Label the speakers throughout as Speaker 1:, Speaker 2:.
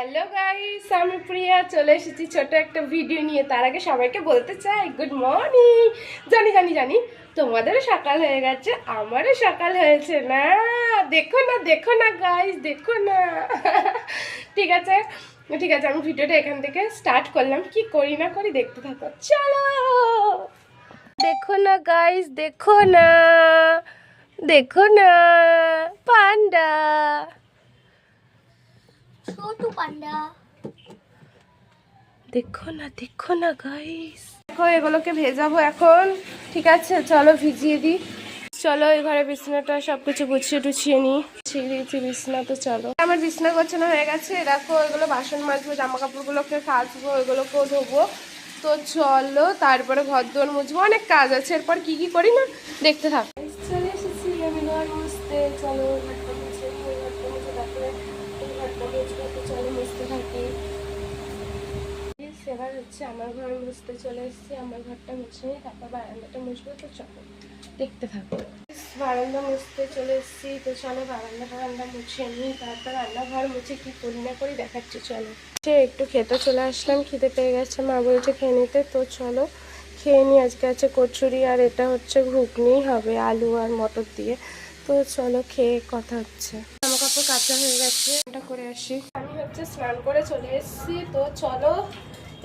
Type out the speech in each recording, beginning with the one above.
Speaker 1: Hello guys, আমি প্রিয়া চলে এসেছি ছোট একটা ভিডিও নিয়ে। তার আগে সবাইকে বলতে চাই গুড মর্নিং। জানি জানি জানি তোমাদেরও সকাল হয়ে গেছে, আমারও সকাল হয়েছে। না দেখো না দেখো না গাইস, দেখো না। ঠিক আছে ঠিক আছে, আমি ভিডিওটা এখান থেকে স্টার্ট করলাম। কি করি না করি দেখতে থাকো, চলো। দেখো না গাইস, দেখো না দেখো না, পান্ডা,
Speaker 2: ছোট পান্ডা।
Speaker 1: দেখো না গাইস, দেখো এগুলোকে ভেজাবো এখন। ঠিক আছে চলো ভিজিয়ে দিই। চলো এই ঘরে বিছানাটা সবকিছু গুছিয়ে টুছিয়ে নিই। ছিঁড়ে দিয়েছি বিছানা, তো চলো। আমার বিছানা গোছানো হয়ে গেছে। দেখো এগুলো বাসন মাজবো, জামা কাপড়গুলোকে কাচবো, এগুলোকেও ধোবো। তো চলো, তারপরে ঘর দোর মুছবো, অনেক কাজ আছে। এরপর কি কি করি না দেখতে থাকো। চলে এসেছি আমি ঘর মুছতে। চলো ঘরটা মুছে নিই, ওই ঘরটা মুছে তারপরে এই ঘরটা মুছবো। তো চলো মুছতে থাকি। এবার হচ্ছে আমার ঘর মুছতে চলে এসেছি। আমার ঘরটা মুছে নিই, তারপর বারান্দাটা মুছবো। তো চলো দেখতে থাকো। বারান্দা মুছতে চলে এসেছি। তো চলো বারান্দা মুছে নিই, তারপর রান্নাঘর মুছে কি করি না করি দেখাচ্ছি। চলো একটু খেতে চলে আসলাম, খিদে পেয়ে গেছে, মা বলছে খেয়ে নিতে। তো চলো খেয়ে নিই। আজকে আছে কচুরি, আর এটা হচ্ছে ঘুগনি হবে আলু আর মটর দিয়ে। তো চলো খেয়ে কথা হচ্ছে। জামা কাপড় কাচা হয়ে গেছে, এটা করে আসি। আমি হচ্ছে স্নান করে চলে এসেছি। তো চলো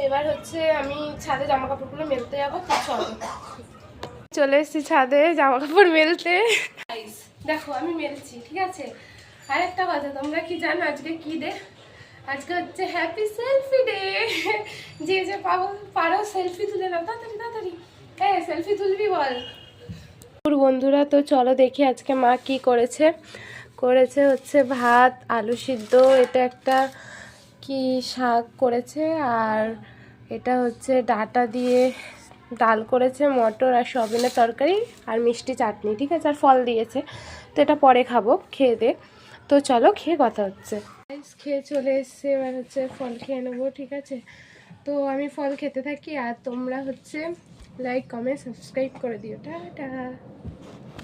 Speaker 1: এবার হচ্ছে আমি ছাদে জামা কাপড়গুলো মেলতে যাবো। তো চলো চলে এসেছি ছাদে জামা কাপড় মেলতে। দেখো আমি মেলছি, ঠিক আছে। আর একটা কথা, তোমরা কি জানো আজকে কি ডে? আজকে হচ্ছে হ্যাপি সেলফি ডে। যে যে পারো সেলফি তুলে নাও, তাড়াতাড়ি তাড়াতাড়ি। হ্যাঁ সেলফি তুলবি বল। বন্ধুরা তো চলো দেখি আজকে মা কি করেছে। করেছে হচ্ছে ভাত, আলু সিদ্ধ, এটা একটা কি শাক করেছে, আর এটা হচ্ছে ডাঁটা দিয়ে ডাল করেছে, মটর আর সয়াবিনের তরকারি, আর মিষ্টি চাটনি, ঠিক আছে, আর ফল দিয়েছে। তো এটা পরে খাবো, খেয়ে দে। তো চলো খেয়ে কথা হচ্ছে। খেয়ে চলে এসছে, এবার হচ্ছে ফল খেয়ে নেবো, ঠিক আছে। তো আমি ফল খেতে থাকি, আর তোমরা হচ্ছে লাইক কমেন্ট সাবস্ক্রাইব করে দিও। টাটা।